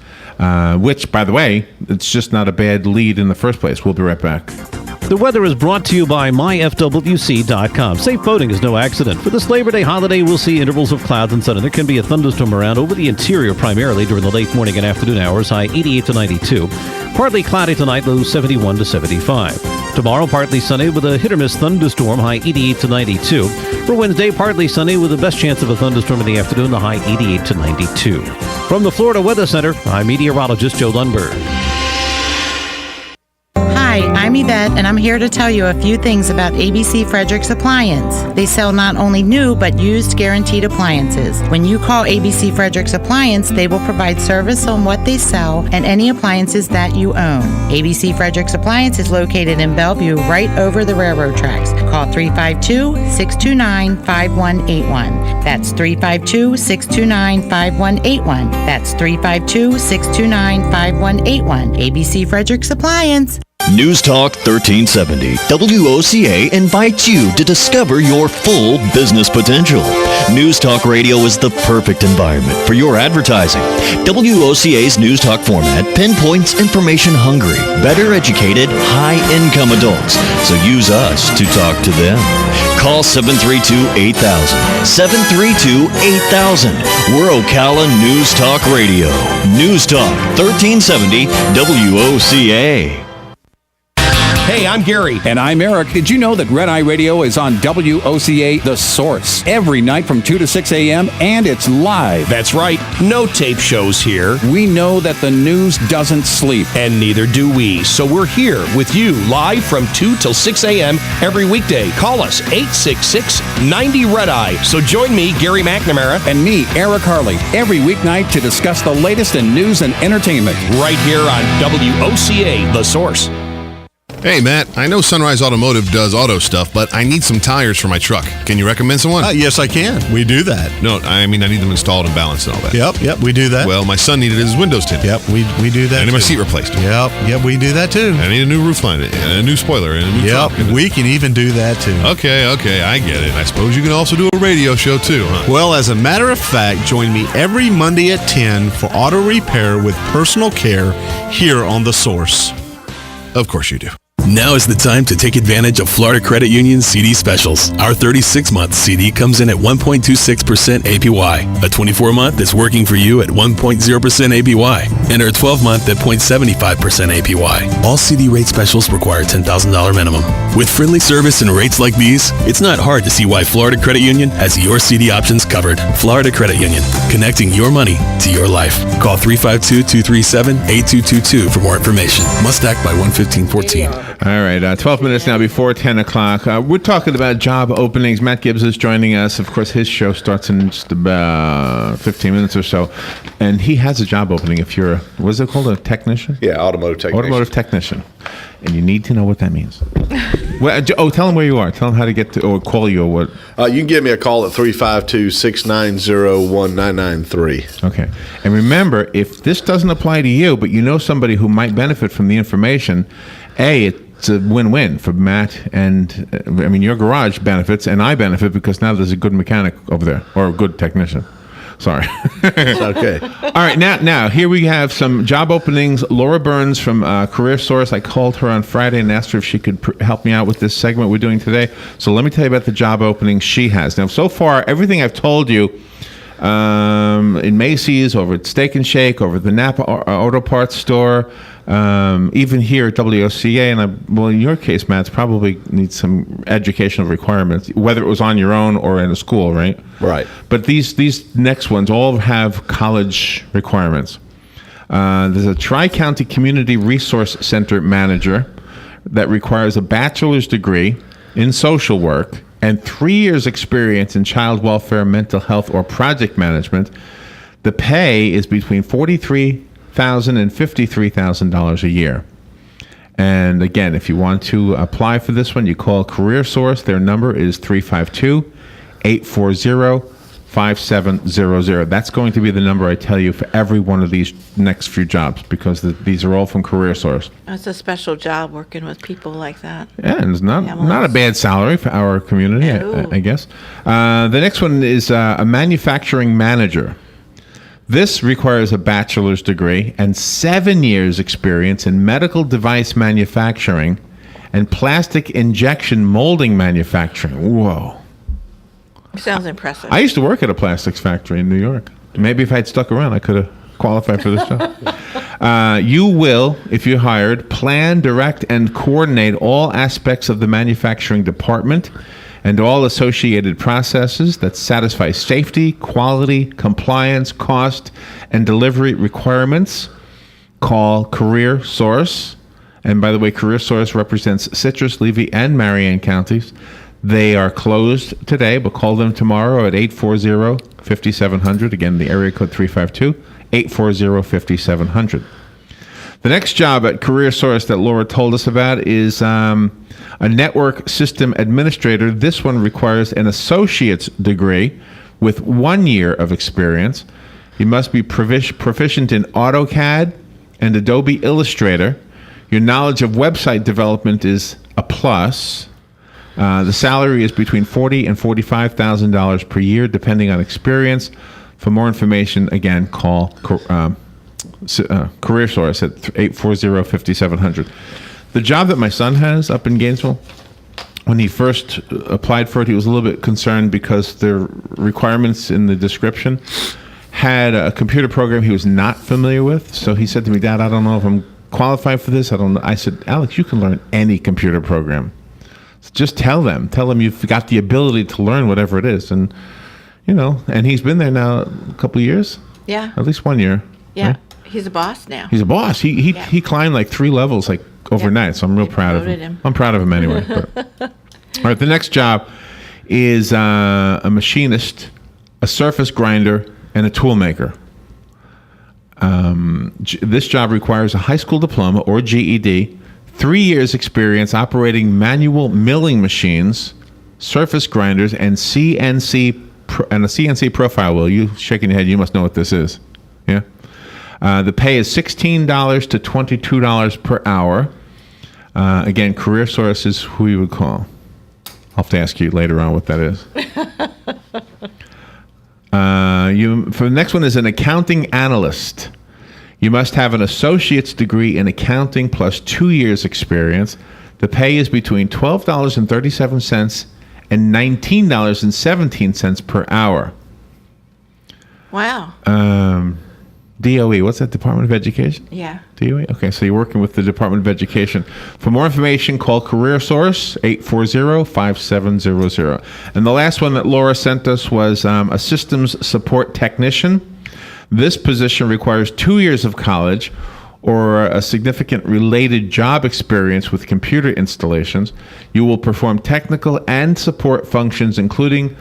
which, by the way, it's just not a bad lead in the first place. We'll be right back. The weather is brought to you by myfwc.com. Safe boating is no accident. For this Labor Day holiday, we'll see intervals of clouds and sun, and there can be a thunderstorm around over the interior primarily during the late morning and afternoon hours, high 88 to 92. Partly cloudy tonight, low 71 to 75. Tomorrow, partly sunny with a hit-or-miss thunderstorm, high 88 to 92. For Wednesday, partly sunny with the best chance of a thunderstorm in the afternoon, the high 88 to 92. From the Florida Weather Center, I'm meteorologist Joe Lundberg. Hi, I'm Yvette, and I'm here to tell you a few things about ABC Fredericks Appliance. They sell not only new, but used guaranteed appliances. When you call ABC Fredericks Appliance, they will provide service on what they sell and any appliances that you own. ABC Fredericks Appliance is located in Bellevue, right over the railroad tracks. Call 352-629-5181. That's 352-629-5181. That's 352-629-5181. ABC Fredericks Appliance. News Talk 1370, WOCA invites you to discover your full business potential. News Talk Radio is the perfect environment for your advertising. WOCA's News Talk format pinpoints information-hungry, better educated, high-income adults, so use us to talk to them. Call 732-8000, 732-8000. We're Ocala News Talk Radio. News Talk 1370, WOCA. Hey, I'm Gary. And I'm Eric. Did you know that Red Eye Radio is on WOCA The Source every night from 2 to 6 a.m. and it's live? That's right. No tape shows here. We know that the news doesn't sleep. And neither do we. So we're here with you live from 2 till 6 a.m. every weekday. Call us 866-90-RED-EYE. So join me, Gary McNamara. And me, Eric Harley, every weeknight to discuss the latest in news and entertainment. Right here on WOCA The Source. Hey, Matt, I know Sunrise Automotive does auto stuff, but I need some tires for my truck. Can you recommend someone? Yes, I can. We do that. No, I mean, I need them installed and balanced and all that. Yep, we do that. Well, my son needed his windows tinted. Yep, we do that. I need my seat replaced. Yep, we do that too. I need a new roof line and a new spoiler and a new truck. We can even do that too. Okay, I get it. I suppose you can also do a radio show too, huh? Well, as a matter of fact, join me every Monday at 10 for auto repair with personal care here on The Source. Of course you do. Now is the time to take advantage of Florida Credit Union's CD specials. Our 36-month CD comes in at 1.26% APY. A 24-month is working for you at 1.0% APY. And our 12-month at 0.75% APY. All CD rate specials require $10,000 minimum. With friendly service and rates like these, it's not hard to see why Florida Credit Union has your CD options covered. Florida Credit Union, connecting your money to your life. Call 352-237-8222 for more information. Must act by 1/15/14. All right, 12 minutes now before 10 o'clock. We're talking about job openings. Matt Gibbs is joining us. Of course, his show starts in just about 15 minutes or so. And he has a job opening if you're, what's it called, a technician? Yeah, automotive technician. Automotive technician. And you need to know what that means. Well, tell him where you are. Tell him how to get to, or call you, or what. You can give me a call at 352-690-1993. Okay. And remember, if this doesn't apply to you, but you know somebody who might benefit from the information, it's a win-win for Matt and, your garage benefits, and I benefit because now there's a good mechanic over there, or a good technician. Sorry. It's okay. All right, now here we have some job openings. Laura Burns from Career Source. I called her on Friday and asked her if she could help me out with this segment we're doing today. So let me tell you about the job openings she has. Now, so far, everything I've told you in Macy's, over at Steak and Shake, over at the Napa Auto Parts store, even here at WOCA, and in your case, Matt, probably needs some educational requirements, whether it was on your own or in a school, right? Right. But these next ones all have college requirements. There's a Tri-County Community Resource Center manager that requires a bachelor's degree in social work and 3 years experience in child welfare, mental health, or project management. The pay is between $43,000 $48,000 and $53,000 a year. And again, if you want to apply for this one, you call CareerSource. Their number is 352-840-5700. That's going to be the number I tell you for every one of these next few jobs, because these are all from CareerSource. It's a special job working with people like that. Yeah, and it's not a bad salary for our community, I guess. The next one is a manufacturing manager. This requires a bachelor's degree and 7 years experience in medical device manufacturing and plastic injection molding manufacturing. Whoa. Sounds impressive. I used to work at a plastics factory in New York. Maybe if I'd stuck around, I could have qualified for this job. You will, if you're hired, plan, direct, and coordinate all aspects of the manufacturing department and all associated processes that satisfy safety, quality, compliance, cost, and delivery requirements. Call CareerSource. And by the way, CareerSource represents Citrus, Levy, and Marion counties. They are closed today, but call them tomorrow at 840-5700. Again, the area code 352-840-5700. The next job at CareerSource that Laura told us about is a network system administrator. This one requires an associate's degree with 1 year of experience. You must be proficient in AutoCAD and Adobe Illustrator. Your knowledge of website development is a plus. The salary is between $40,000 and $45,000 per year, depending on experience. For more information, again, call CareerSource at 840-5700. The job that my son has up in Gainesville, when he first applied for it, he was a little bit concerned because the requirements in the description had a computer program he was not familiar with. So he said to me, "Dad, I don't know if I'm qualified for this. I don't know." I said, "Alex, you can learn any computer program. So just tell them you've got the ability to learn whatever it is." And, and he's been there now a couple of years. Yeah. At least 1 year. Yeah. Right? He's a boss now. He's a boss. He climbed like 3 levels overnight. So I'm real proud of him. I'm proud of him anyway. But. All right. The next job is a machinist, a surface grinder, and a tool maker. This job requires a high school diploma or GED, 3 years experience operating manual milling machines, surface grinders, and a CNC profile wheel. You shaking your head, you must know what this is. Yeah. The pay is $16 to $22 per hour. Again, CareerSource is who you would call. I'll have to ask you later on what that is. For the next one is an accounting analyst. You must have an associate's degree in accounting plus 2 years experience. The pay is between $12.37 and $19.17 per hour. Wow. DOE, what's that, Department of Education? Yeah. DOE? Okay, so you're working with the Department of Education. For more information, call CareerSource, 840-5700. And the last one that Laura sent us was a systems support technician. This position requires 2 years of college or a significant related job experience with computer installations. You will perform technical and support functions, including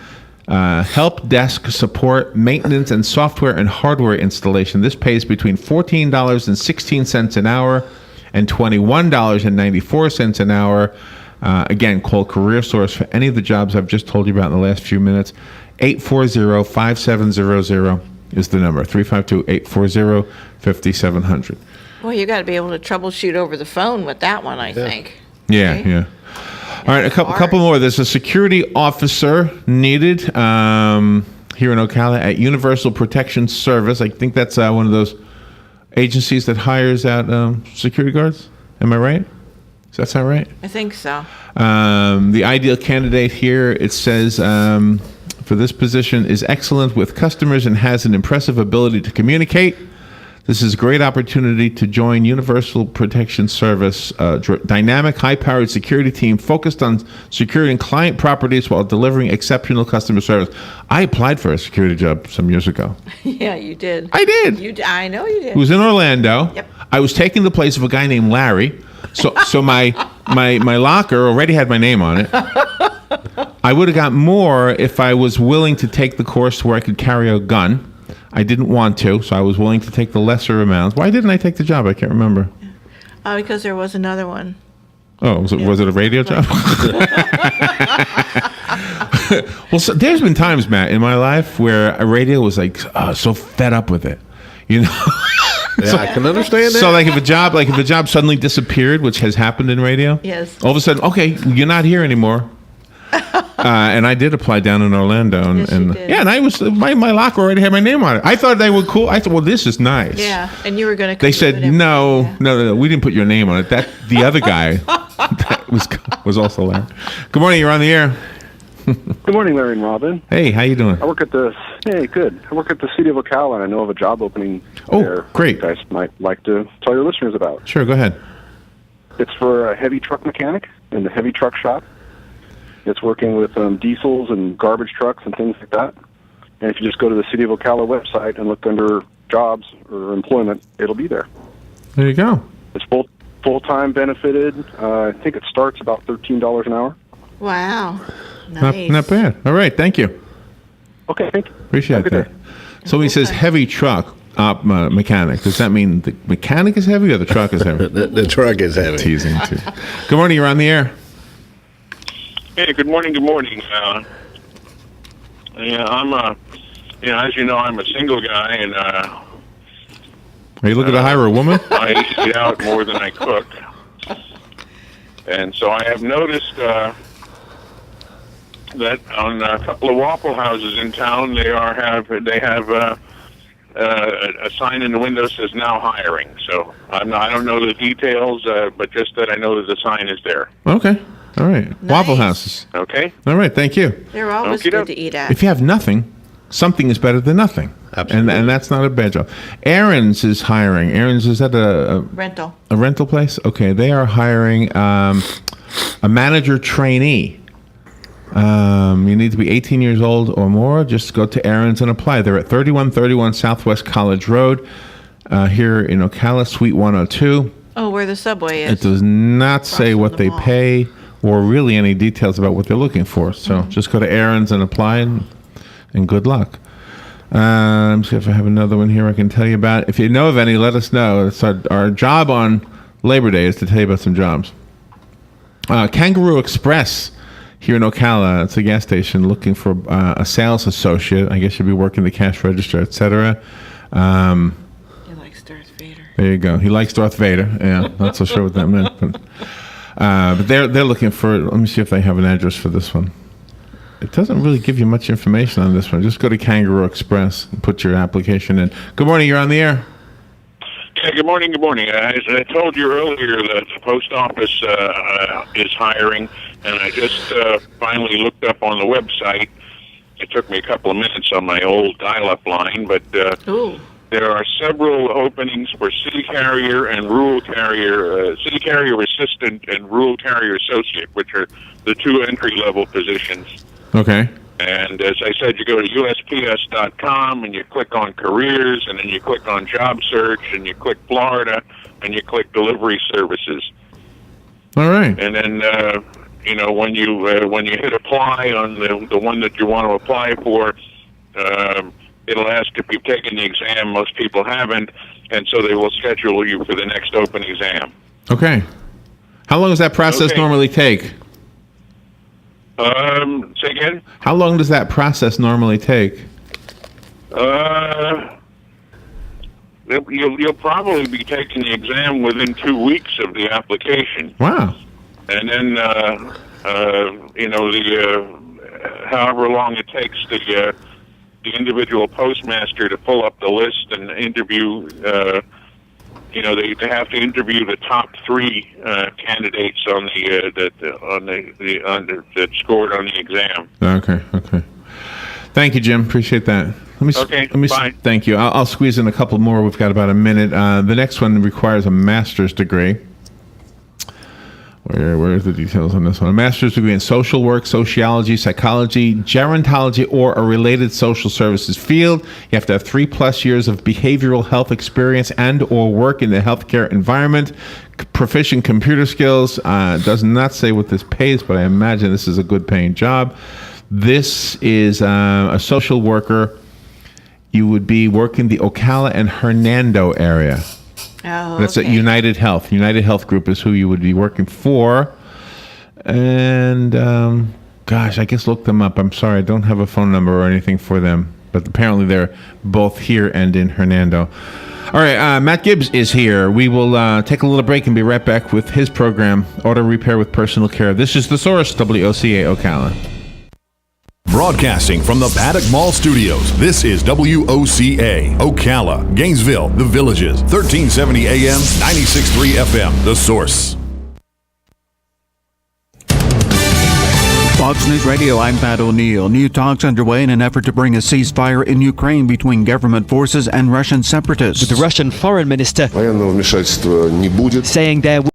help desk support, maintenance, and software and hardware installation. This pays between $14.16 an hour and $21.94 an hour. Again, call CareerSource for any of the jobs I've just told you about in the last few minutes. 840-5700 is the number. 352-840-5700. Well, you got to be able to troubleshoot over the phone with that one, I think. Yeah, okay. Yeah. All right, a couple more. There's a security officer needed here in Ocala at Universal Protection Service. I think that's one of those agencies that hires out security guards. Am I right? Does that sound right? I think so. The ideal candidate here, it says, for this position is excellent with customers and has an impressive ability to communicate. This is a great opportunity to join Universal Protection Service, dynamic, high-powered security team focused on securing client properties while delivering exceptional customer service. I applied for a security job some years ago. Yeah, you did. I did. I know you did. It was in Orlando. Yep. I was taking the place of a guy named Larry. So my locker already had my name on it. I would have got more if I was willing to take the course where I could carry a gun. I didn't want to, so I was willing to take the lesser amounts. Why didn't I take the job? I can't remember. Because there was another one. Oh, was it a radio job? Well, so there's been times, Matt, in my life where a radio was like so fed up with it, you know. Yeah, I can understand that. So, like, if a job suddenly disappeared, which has happened in radio, yes, all of a sudden, okay, you're not here anymore. And I did apply down in Orlando, and I was my locker already had my name on it. I thought they were cool. I thought, well, this is nice. Yeah, and you were going to. They said no, we didn't put your name on it. That the other guy that was also there. Good morning, you're on the air. Good morning, Larry and Robin. Hey, how you doing? I work at the good. I work at the city of Ocala, and I know of a job opening. Oh, great! You guys might like to tell your listeners about. Sure, go ahead. It's for a heavy truck mechanic in the heavy truck shop. It's working with diesels and garbage trucks and things like that. And if you just go to the City of Ocala website and look under jobs or employment, it'll be there. There you go. It's full-time benefited. I think it starts about $13 an hour. Wow. Nice. Not bad. All right, thank you. Okay, thank you. Appreciate that. So he says heavy truck mechanic. Does that mean the mechanic is heavy or the truck is heavy? The truck is heavy. Teasing. Good morning, you're on the air. Hey, good morning. I'm as you know, I'm a single guy, and Are you looking to hire a woman? I eat out more than I cook, and so I have noticed that on a couple of Waffle Houses in town, they have a sign in the window that says "Now Hiring." So I don't know the details, but just that I know that the sign is there. Okay. All right. Nice. Waffle Houses. Okay. All right. Thank you. They're always good to eat at. If you have nothing, something is better than nothing. Absolutely. And that's not a bad job. Aaron's is hiring. Aaron's, is that a rental? A rental place? Okay. They are hiring a manager trainee. You need to be 18 years old or more. Just go to Aaron's and apply. They're at 3131 Southwest College Road here in Ocala, Suite 102. Oh, where the subway is. It does not say what they pay or really any details about what they're looking for. So just go to Aaron's and apply, and good luck. Let me see if I have another one here I can tell you about. If you know of any, let us know. It's our job on Labor Day is to tell you about some jobs. Kangaroo Express here in Ocala. It's a gas station looking for a sales associate. I guess you'll be working the cash register, etc. He likes Darth Vader. There you go. He likes Darth Vader. Yeah, not so sure what that meant. But they're looking for. Let me see if they have an address for this one. It doesn't really give you much information on this one. Just go to Kangaroo Express and put your application in. Good morning. You're on the air. Yeah, good morning. As I told you earlier, that the post office is hiring, and I just finally looked up on the website. It took me a couple of minutes on my old dial-up line, but there are several openings for city carrier and rural carrier, city carrier assistant and rural carrier associate, which are the two entry-level positions. Okay. And as I said, you go to USPS.com and you click on careers, and then you click on job search, and you click Florida, and you click delivery services. All right. And then when you hit apply on the one that you want to apply for, it'll ask if you've taken the exam. Most people haven't, and so they will schedule you for the next open exam. Okay. How long does that process normally take? Say again? How long does that process normally take? You'll probably be taking the exam within 2 weeks of the application. Wow. And then, however long it takes the individual postmaster to pull up the list and interview, they have to interview the top three candidates on that scored on the exam. Okay. Thank you, Jim. Appreciate that. Bye. Thank you. I'll squeeze in a couple more. We've got about a minute. The next one requires a master's degree. Where are the details on this one? A master's degree in social work, sociology, psychology, gerontology, or a related social services field. You have to have 3+ years of behavioral health experience and or work in the healthcare environment. Proficient computer skills. Does not say what this pays, but I imagine this is a good paying job. This is a social worker you would be working the Ocala and Hernando area. Oh, That's at United Health. United Health Group is who you would be working for. And, gosh, I guess look them up. I'm sorry, I don't have a phone number or anything for them. But apparently they're both here and in Hernando. All right, Matt Gibbs is here. We will take a little break and be right back with his program, Auto Repair with Personal Care. This is The Source, WOCA Ocala. Broadcasting from the Paddock Mall Studios, this is WOCA, Ocala, Gainesville, The Villages, 1370 AM, 96.3 FM, The Source. Fox News Radio, I'm Pat O'Neill. New talks underway in an effort to bring a ceasefire in Ukraine between government forces and Russian separatists. The Russian foreign minister saying there